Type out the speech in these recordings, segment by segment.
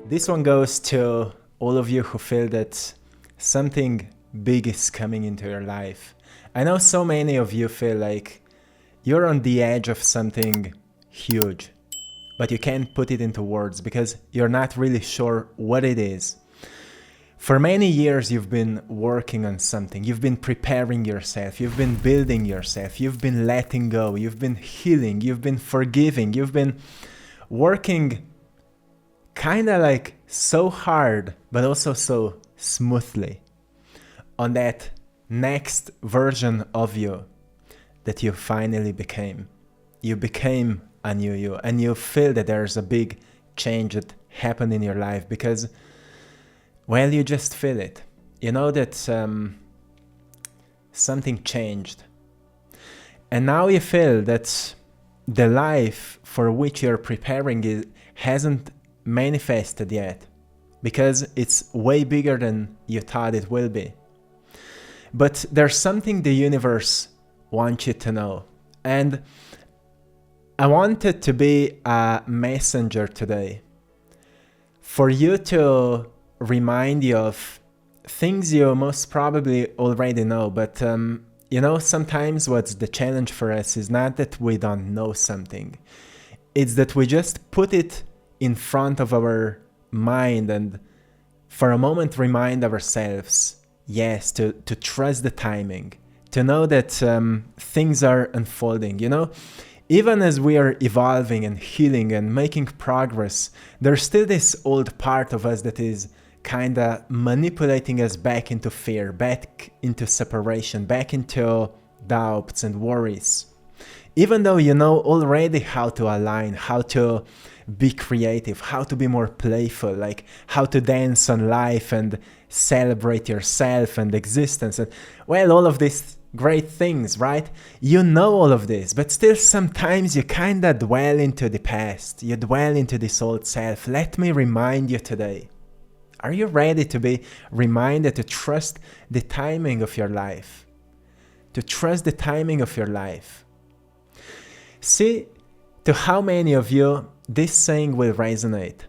This one goes to all of you who feel that something big is coming into your life. I know so many of you feel like you're on the edge of something huge, but you can't put it into words because you're not really sure what it is. For many years, you've been working on something. You've been preparing yourself. You've been building yourself. You've been letting go. You've been healing. You've been forgiving. You've been working kind of like so hard, but also so smoothly on that next version of you that you finally became. You became a new you, and you feel that there's a big change that happened in your life because, well, you just feel it. You know that something changed. And now you feel that the life for which you're preparing hasn't manifested yet because it's way bigger than you thought it will be. But there's something the universe wants you to know. And I wanted to be a messenger today for you to remind you of things you most probably already know. But sometimes what's the challenge for us is not that we don't know something. It's that we just put it in front of our mind and for a moment remind ourselves, yes, to trust the timing, to know that things are unfolding. Even as we are evolving and healing and making progress, there's still this old part of us that is kind of manipulating us back into fear, back into separation, back into doubts and worries. Even though you know already how to align, how to be creative, how to be more playful, like how to dance on life and celebrate yourself and existence, and well, all of these great things, right? You know all of this, but still sometimes you kind of dwell into the past, you dwell into this old self. Let me remind you today. Are you ready to be reminded to trust the timing of your life? To trust the timing of your life. See, to how many of you this saying will resonate.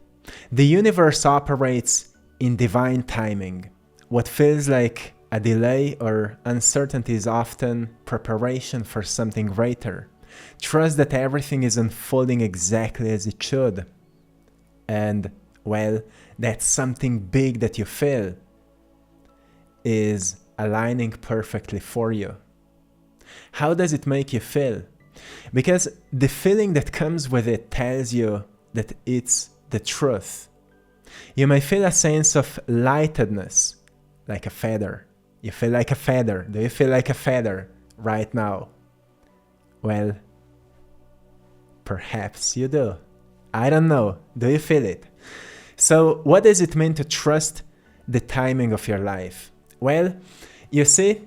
The universe operates in divine timing. What feels like a delay or uncertainty is often preparation for something greater. Trust that everything is unfolding exactly as it should. And, well, that something big that you feel is aligning perfectly for you. How does it make you feel? Because the feeling that comes with it tells you that it's the truth. You may feel a sense of lightedness, like a feather. You feel like a feather. Do you feel like a feather right now? Well, perhaps you do. I don't know. Do you feel it? So what does it mean to trust the timing of your life? Well, you see,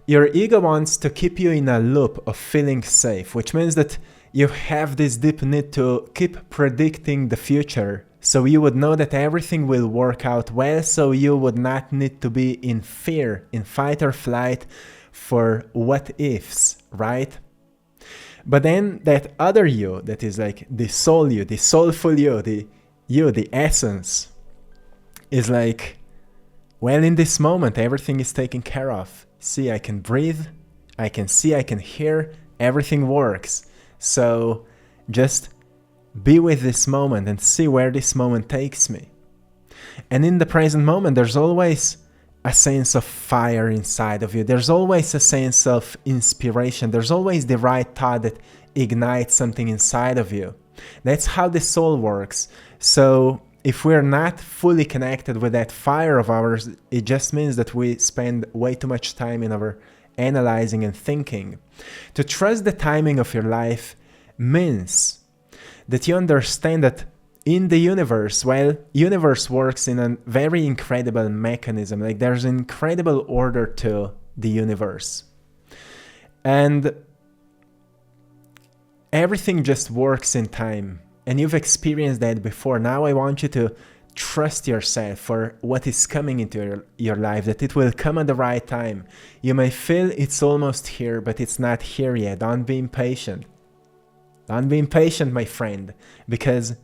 your ego wants to keep you in a loop of feeling safe, which means that you have this deep need to keep predicting the future so you would know that everything will work out well, so you would not need to be in fear, in fight or flight for what ifs, right? But then that other you, that is like the soul you, the soulful you, the essence, is like, well, in this moment, everything is taken care of. See, I can breathe, I can see, I can hear, everything works. So just be with this moment and see where this moment takes me. And in the present moment, there's always a sense of fire inside of you. There's always a sense of inspiration. There's always the right thought that ignites something inside of you. That's how the soul works. So if we're not fully connected with that fire of ours, it just means that we spend way too much time in our analyzing and thinking. To trust the timing of your life means that you understand that in the universe, well, universe works in a very incredible mechanism. Like there's an incredible order to the universe. And everything just works in time. And you've experienced that before. Now I want you to trust yourself for what is coming into your life, that it will come at the right time. You may feel it's almost here, but it's not here yet. Don't be impatient. Don't be impatient, my friend, because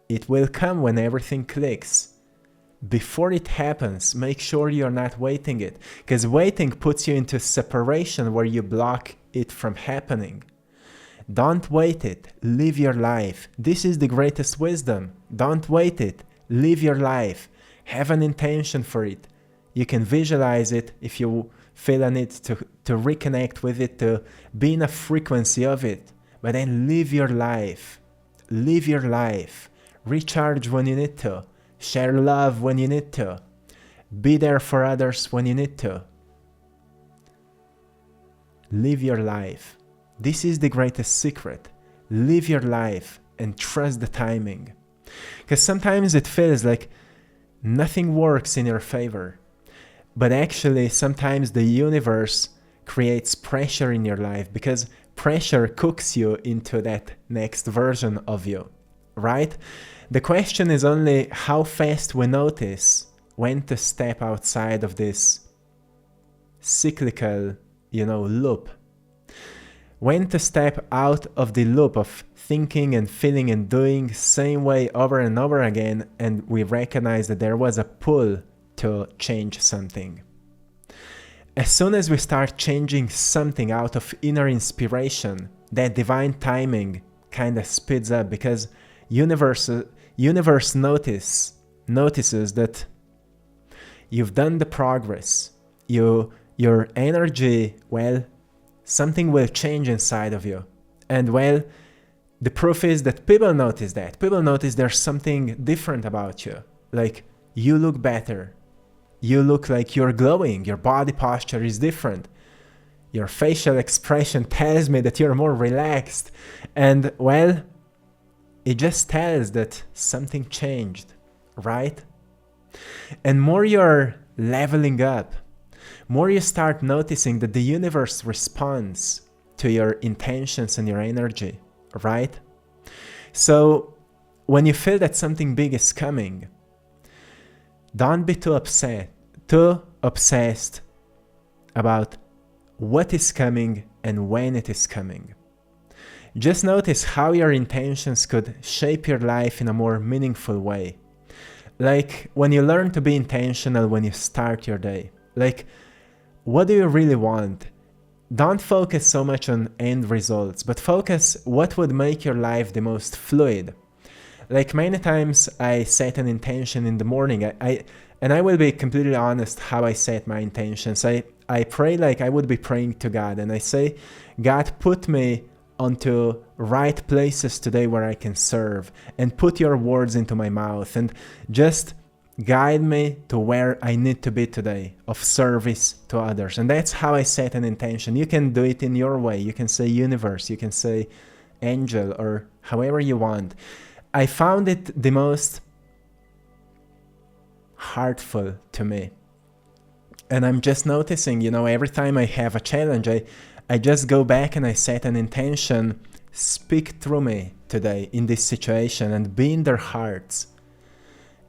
It will come when everything clicks. Before it happens, make sure you're not waiting it, because waiting puts you into separation where you block it from happening. Don't wait it, live your life. This is the greatest wisdom. Don't wait it, live your life. Have an intention for it. You can visualize it if you feel a need to reconnect with it, to be in a frequency of it. But then live your life. Live your life. Recharge when you need to. Share love when you need to. Be there for others when you need to. Live your life. This is the greatest secret. Live your life and trust the timing. Because sometimes it feels like nothing works in your favor. But actually, sometimes the universe creates pressure in your life, because pressure cooks you into that next version of you, right? The question is only how fast we notice when to step outside of this cyclical, loop. When to step out of the loop of thinking and feeling and doing same way over and over again, and we recognize that there was a pull to change something. As soon as we start changing something out of inner inspiration, that divine timing kind of speeds up, because universe notices that you've done the progress. Your energy, something will change inside of you. And the proof is that people notice that. People notice there's something different about you. Like, you look better. You look like you're glowing. Your body posture is different. Your facial expression tells me that you're more relaxed. And, it just tells that something changed, right? And more you're leveling up, more you start noticing that the universe responds to your intentions and your energy, right? So when you feel that something big is coming, don't be too obsessed about what is coming and when it is coming. Just notice how your intentions could shape your life in a more meaningful way. Like when you learn to be intentional when you start your day. Like, what do you really want? Don't focus so much on end results, but focus what would make your life the most fluid. Like many times I set an intention in the morning. And I will be completely honest how I set my intentions. I pray like I would be praying to God, and I say, God, put me onto right places today where I can serve, and put your words into my mouth, and just guide me to where I need to be today of service to others. And that's how I set an intention. You can do it in your way. You can say universe, you can say angel, or however you want. I found it the most heartful to me. And I'm just noticing, every time I have a challenge, I just go back and I set an intention, speak through me today in this situation, and be in their hearts.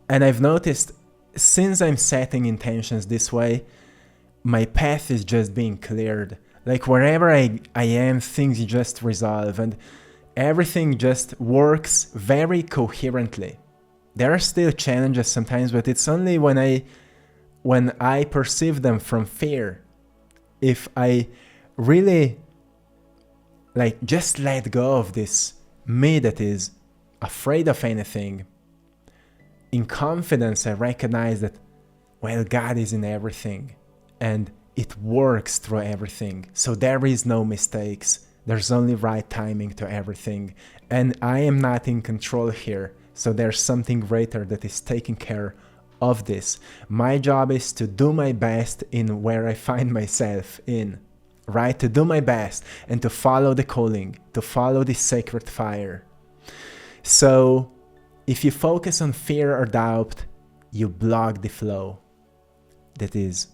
And I've noticed since I'm setting intentions this way, my path is just being cleared. Like wherever I am, things just resolve, and everything just works very coherently. There are still challenges sometimes, but it's only when I perceive them from fear. If I really just let go of this me that is afraid of anything, in confidence I recognize that, God is in everything and it works through everything. So there is no mistakes. There's only right timing to everything. And I am not in control here. So there's something greater that is taking care of this. My job is to do my best in where I find myself in, right? To do my best and to follow the calling, to follow the sacred fire. So if you focus on fear or doubt, you block the flow that is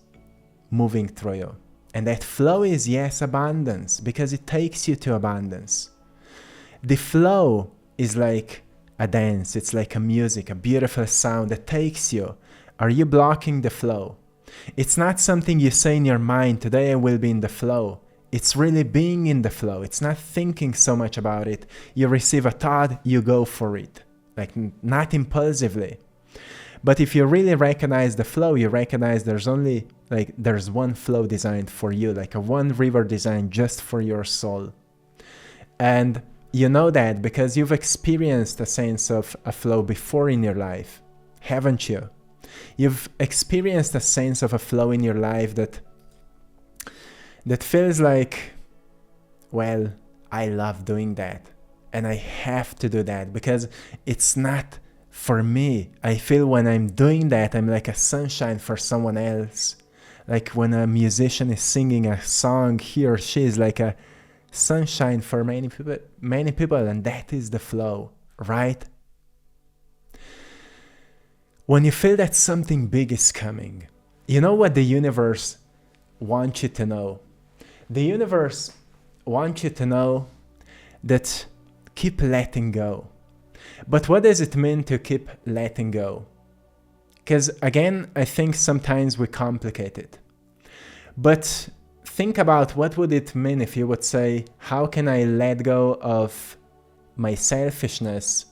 moving through you. And that flow is, yes, abundance, because it takes you to abundance. The flow is like a dance, it's like a music, a beautiful sound that takes you. Are you blocking the flow? It's not something you say in your mind, today I will be in the flow. It's really being in the flow. It's not thinking so much about it. You receive a thought, you go for it. like not impulsively. But if you really recognize the flow, you recognize there's one flow designed for you, like a one river designed just for your soul. And you know that because you've experienced a sense of a flow before in your life, haven't you? You've experienced a sense of a flow in your life that feels like, well, I love doing that and I have to do that because it's not for me. I feel when I'm doing that, I'm like a sunshine for someone else. Like when a musician is singing a song, he or she is like a sunshine for many people, and that is the flow, right? When you feel that something big is coming, you know what the universe wants you to know? The universe wants you to know that keep letting go. But what does it mean to keep letting go? Because again, I think sometimes we complicate it. But think about what would it mean if you would say, how can I let go of my selfishness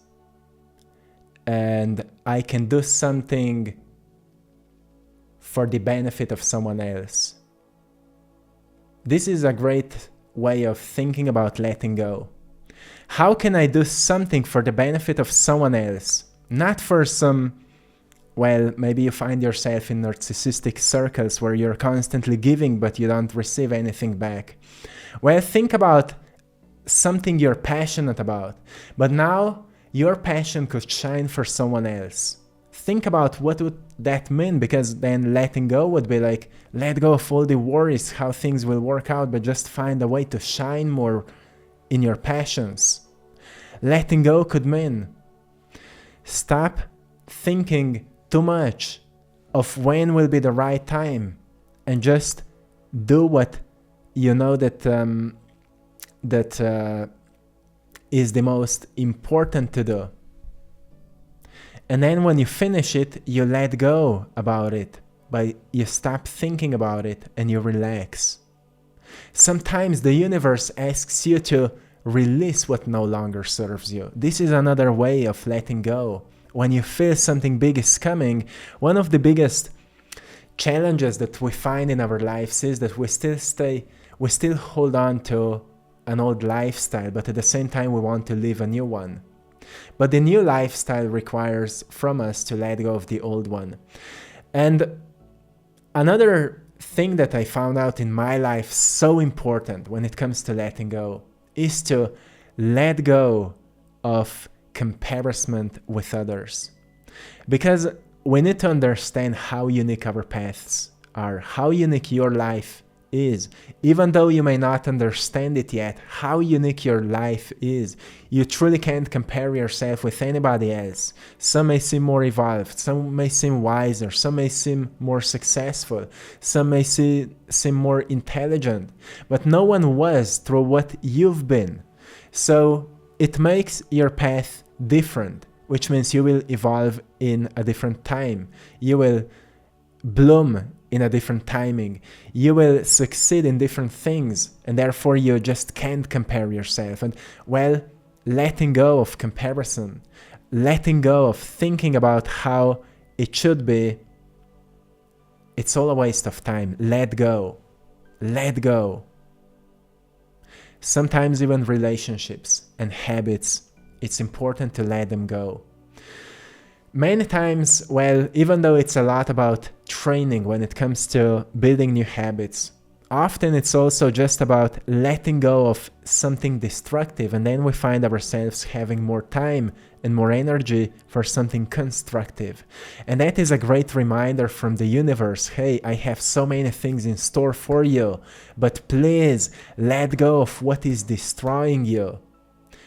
and I can do something for the benefit of someone else? This is a great way of thinking about letting go. How can I do something for the benefit of someone else? Not for some, well, maybe you find yourself in narcissistic circles where you're constantly giving but you don't receive anything back. Well, think about something you're passionate about, but now your passion could shine for someone else. Think about what would that mean, because then letting go would be like, let go of all the worries, how things will work out, but just find a way to shine more in your passions. Letting go could mean stop thinking too much of when will be the right time and just do what you know that is the most important to do. And then when you finish it, you let go about it, but you stop thinking about it and you relax. Sometimes the universe asks you to release what no longer serves you. This is another way of letting go. When you feel something big is coming, one of the biggest challenges that we find in our lives is that we still hold on to an old lifestyle, but at the same time we want to live a new one. But the new lifestyle requires from us to let go of the old one. And another thing that I found out in my life so important when it comes to letting go is to let go of comparison with others. Because we need to understand how unique our paths are, how unique your life is. Even though you may not understand it yet, how unique your life is. You truly can't compare yourself with anybody else. Some may seem more evolved, some may seem wiser, some may seem more successful, some may seem more intelligent, but no one was through what you've been. So it makes your path different, which means you will evolve in a different time. You will bloom in a different timing. You will succeed in different things, and therefore you just can't compare yourself. And well, letting go of comparison, letting go of thinking about how it should be, it's all a waste of time. Let go. Let go. Sometimes even relationships and habits, it's important to let them go. Many times, well, even though it's a lot about training when it comes to building new habits, often it's also just about letting go of something destructive, and then we find ourselves having more time and more energy for something constructive. And that is a great reminder from the universe. Hey, I have so many things in store for you, but please let go of what is destroying you,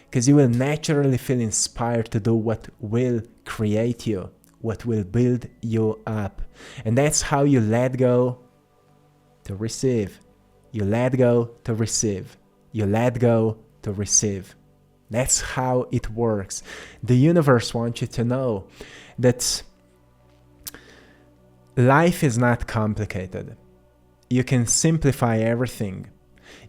because you will naturally feel inspired to do what will create you, what will build you up. And that's how you let go to receive. You let go to receive. You let go to receive. That's how it works. The universe wants you to know that life is not complicated. You can simplify everything.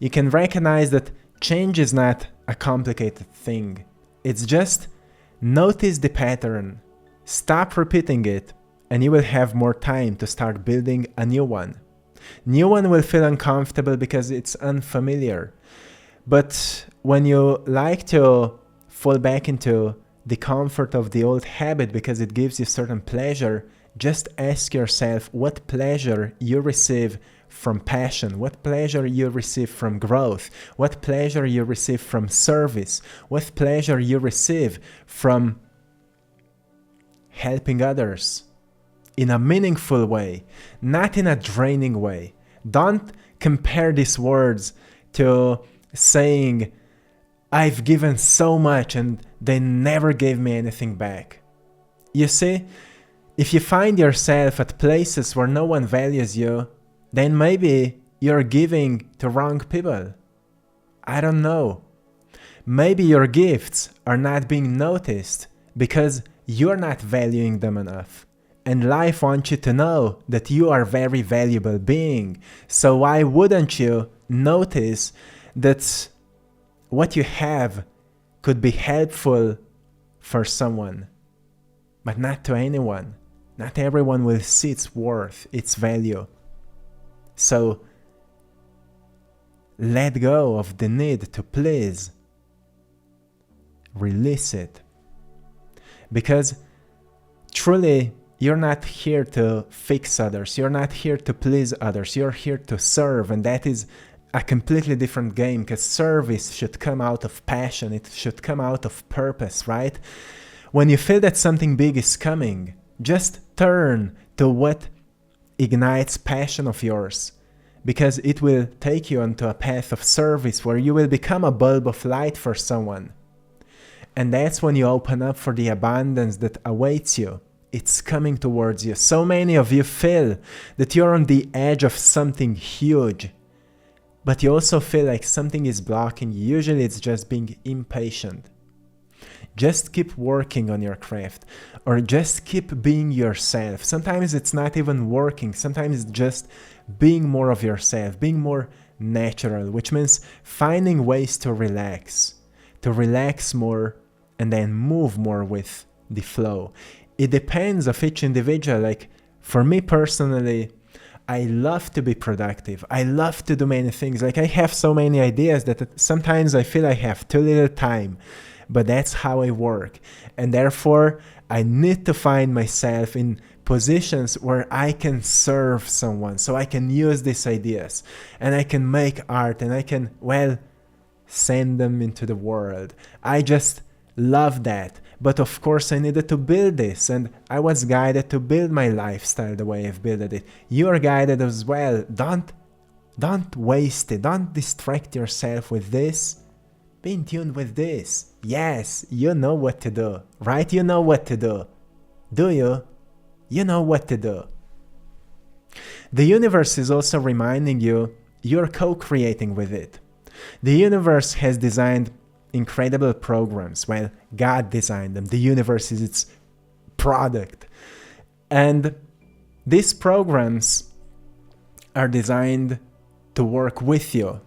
You can recognize that change is not a complicated thing. It's just Notice the pattern, stop repeating it, and you will have more time to start building a new one. New one will feel uncomfortable because it's unfamiliar. But when you like to fall back into the comfort of the old habit because it gives you certain pleasure, just ask yourself what pleasure you receive from passion, what pleasure you receive from growth, what pleasure you receive from service, what pleasure you receive from helping others in a meaningful way, not in a draining way. Don't compare these words to saying, I've given so much and they never gave me anything back. You see, if you find yourself at places where no one values you, then maybe you're giving to wrong people. I don't know. Maybe your gifts are not being noticed because you're not valuing them enough. And life wants you to know that you are a very valuable being. So why wouldn't you notice that what you have could be helpful for someone, but not to anyone? Not everyone will see its worth, its value. So let go of the need to please. Release it. Because truly, you're not here to fix others. You're not here to please others. You're here to serve. And that is a completely different game, because service should come out of passion. It should come out of purpose, right? When you feel that something big is coming, just turn to what ignites passion of yours, because it will take you onto a path of service where you will become a bulb of light for someone. And that's when you open up for the abundance that awaits you. It's coming towards you. So many of you feel that you're on the edge of something huge, but you also feel like something is blocking you. Usually it's just being impatient. Just keep working on your craft, or just keep being yourself. Sometimes it's not even working. Sometimes it's just being more of yourself, being more natural, which means finding ways to relax more and then move more with the flow. It depends of each individual. Like for me personally, I love to be productive. I love to do many things. Like I have so many ideas that sometimes I feel I have too little time. But that's how I work. And therefore, I need to find myself in positions where I can serve someone. So I can use these ideas and I can make art and I can, send them into the world. I just love that. But of course, I needed to build this, and I was guided to build my lifestyle the way I've built it. You are guided as well. Don't waste it. Don't distract yourself with this. Be in tune with this. Yes, you know what to do, right? You know what to do. Do you? You know what to do. The universe is also reminding you you're co-creating with it. The universe has designed incredible programs. Well, God designed them. The universe is its product. And these programs are designed to work with you.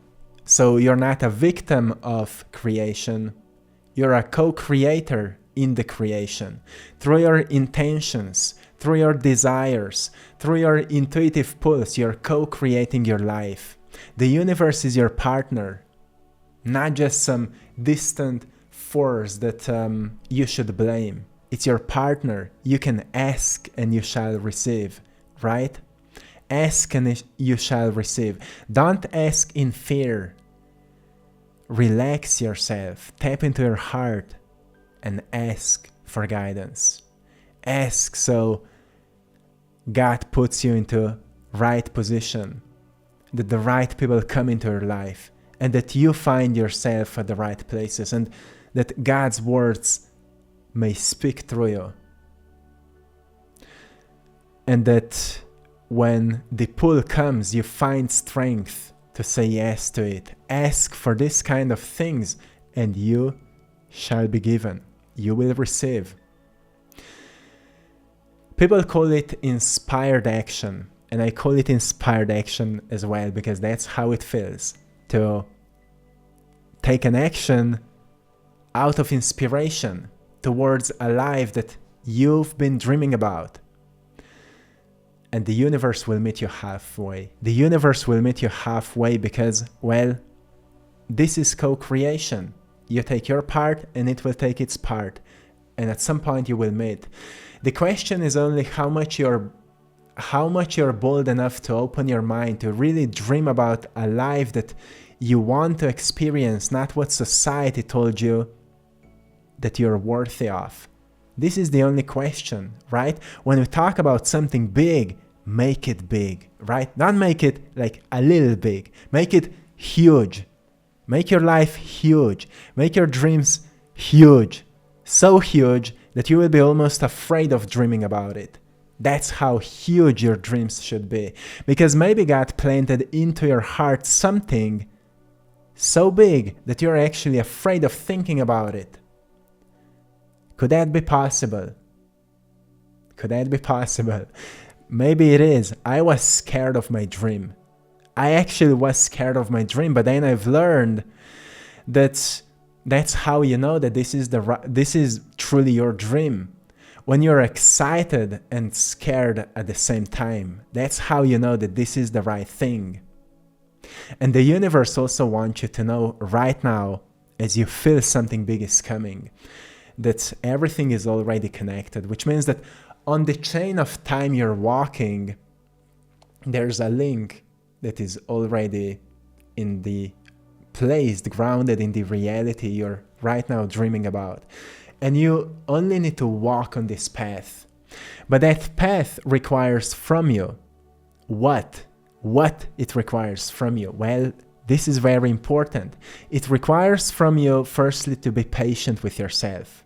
So you're not a victim of creation. You're a co-creator in the creation. Through your intentions, through your desires, through your intuitive pulse, you're co-creating your life. The universe is your partner, not just some distant force that you should blame. It's your partner. You can ask and you shall receive, right? Ask and you shall receive. Don't ask in fear. Relax yourself. Tap into your heart and ask for guidance. Ask so God puts you into right position, that the right people come into your life, and that you find yourself at the right places, and that God's words may speak through you. And that when the pull comes, you find strength to say yes to it. Ask for this kind of things, and you shall be given. You will receive. People call it inspired action, and I call it inspired action as well, because that's how it feels to take an action out of inspiration. towards a life that you've been dreaming about. And the universe will meet you halfway. The universe will meet you halfway because, well, this is co-creation. You take your part and it will take its part. And at some point you will meet. The question is only how much you're bold enough to open your mind, to really dream about a life that you want to experience, not what society told you that you're worthy of. This is the only question, right? When we talk about something big, make it big, right? Not make it like a little big. Make it huge. Make your life huge. Make your dreams huge. So huge that you will be almost afraid of dreaming about it. That's how huge your dreams should be. Because maybe God planted into your heart something so big that you're actually afraid of thinking about it. Could that be possible? Could that be possible? Maybe it is. I was scared of my dream. I actually was scared of my dream, but then I've learned that that's how you know that this is truly your dream. When you're excited and scared at the same time, that's how you know that this is the right thing. And the universe also wants you to know right now, as you feel something big is coming, that everything is already connected, which means that on the chain of time you're walking, there's a link that is already in the place, grounded in the reality you're right now dreaming about. And you only need to walk on this path. But that path requires from you what? What it requires from you? Well, this is very important. It requires from you, firstly, to be patient with yourself.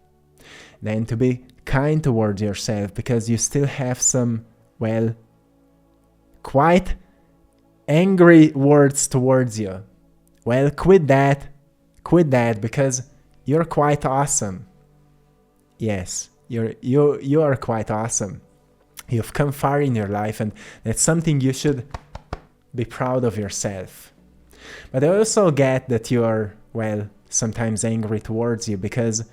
Then to be kind towards yourself, because you still have some, well, quite angry words towards you. Well, quit that, because you're quite awesome. Yes, you are quite awesome. You've come far in your life, and that's something you should be proud of yourself. But I also get that you are, well, sometimes angry towards you, because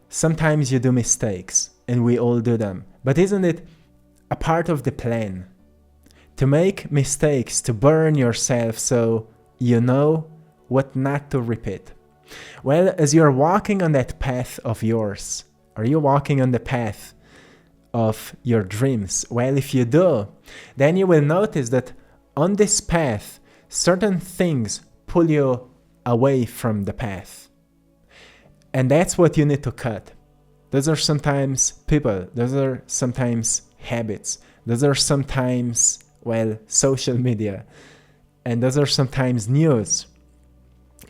sometimes you do mistakes, and we all do them. But isn't it a part of the plan? To make mistakes, to burn yourself so you know what not to repeat. Well, as you're walking on that path of yours, are you walking on the path of your dreams? Well, if you do, then you will notice that on this path, certain things pull you away from the path. And that's what you need to cut. Those are sometimes people, those are sometimes habits, those are sometimes, well, social media, and those are sometimes news.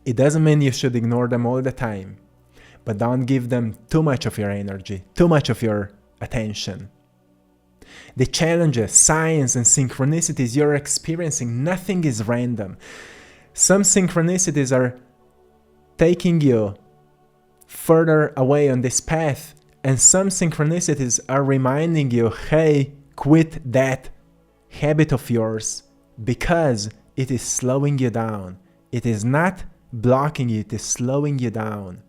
It doesn't mean you should ignore them all the time, but don't give them too much of your energy, too much of your attention. The challenges, signs, and synchronicities you're experiencing, nothing is random. Some synchronicities are taking you further away on this path, and some synchronicities are reminding you, hey, quit that habit of yours, because it is slowing you down. It is not blocking you, it is slowing you down.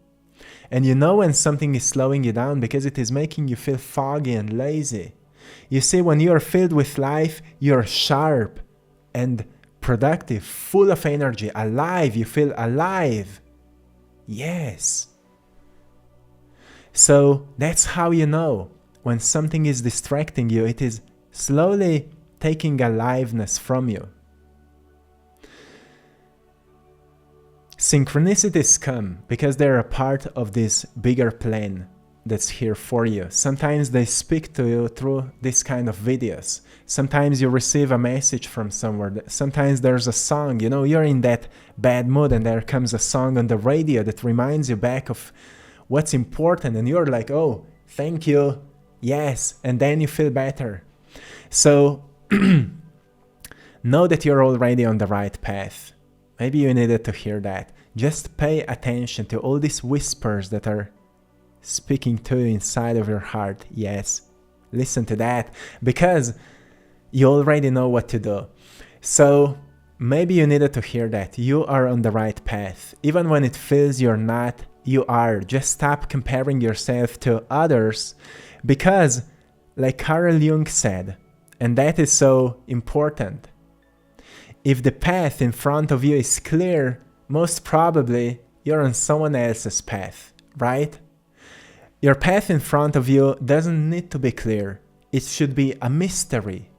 And you know when something is slowing you down because it is making you feel foggy and lazy. You see, when you are filled with life, you're sharp and productive, full of energy, alive. You feel alive. Yes. So that's how you know when something is distracting you, it is slowly taking aliveness from you. Synchronicities come because they're a part of this bigger plan that's here for you. Sometimes they speak to you through this kind of videos. Sometimes you receive a message from somewhere. Sometimes there's a song, you're in that bad mood and there comes a song on the radio that reminds you back of what's important, and you're like, oh, thank you, yes, and then you feel better. So know that you're already on the right path. Maybe you needed to hear that. Just pay attention to all these whispers that are speaking to you inside of your heart. Yes, listen to that, because you already know what to do. So maybe you needed to hear that. You are on the right path. Even when it feels you're not, you are. Just stop comparing yourself to others, because, like Carl Jung said, and that is so important, if the path in front of you is clear, most probably you're on someone else's path, right? Your path in front of you doesn't need to be clear. It should be a mystery,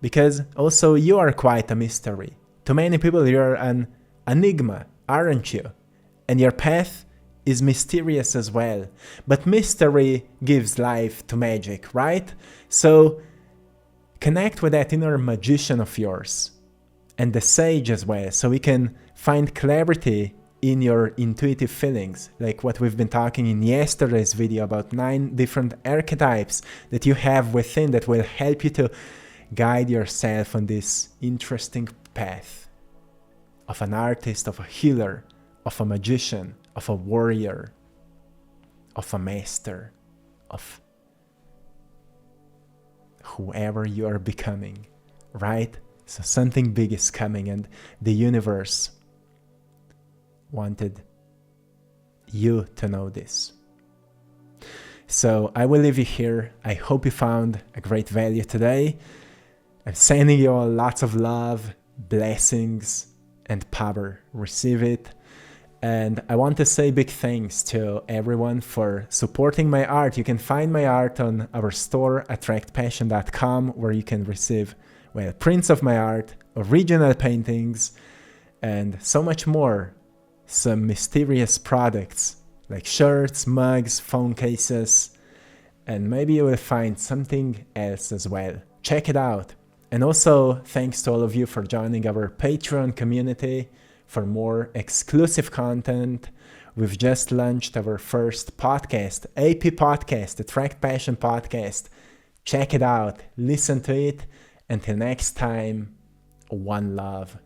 because also you are quite a mystery. To many people, you're an enigma, aren't you? And your path is mysterious as well. But mystery gives life to magic, right? So connect with that inner magician of yours, and the sage as well, so we can find clarity in your intuitive feelings, like what we've been talking in yesterday's video about 9 different archetypes that you have within that will help you to guide yourself on this interesting path of an artist, of a healer, of a magician, of a warrior, of a master, of whoever you are becoming, right? So something big is coming, and the universe wanted you to know this. So I will leave you here. I hope you found a great value today. I'm sending you all lots of love, blessings, and power. Receive it. And I want to say big thanks to everyone for supporting my art. You can find my art on our store, AttractPassion.com, where you can receive, well, prints of my art, original paintings, and so much more. Some mysterious products like shirts, mugs, phone cases, and maybe you will find something else as well. Check it out. And also, thanks to all of you for joining our Patreon community for more exclusive content. We've just launched our first podcast, AP Podcast, Attract Passion Podcast. Check it out, listen to it. Until next time, one love.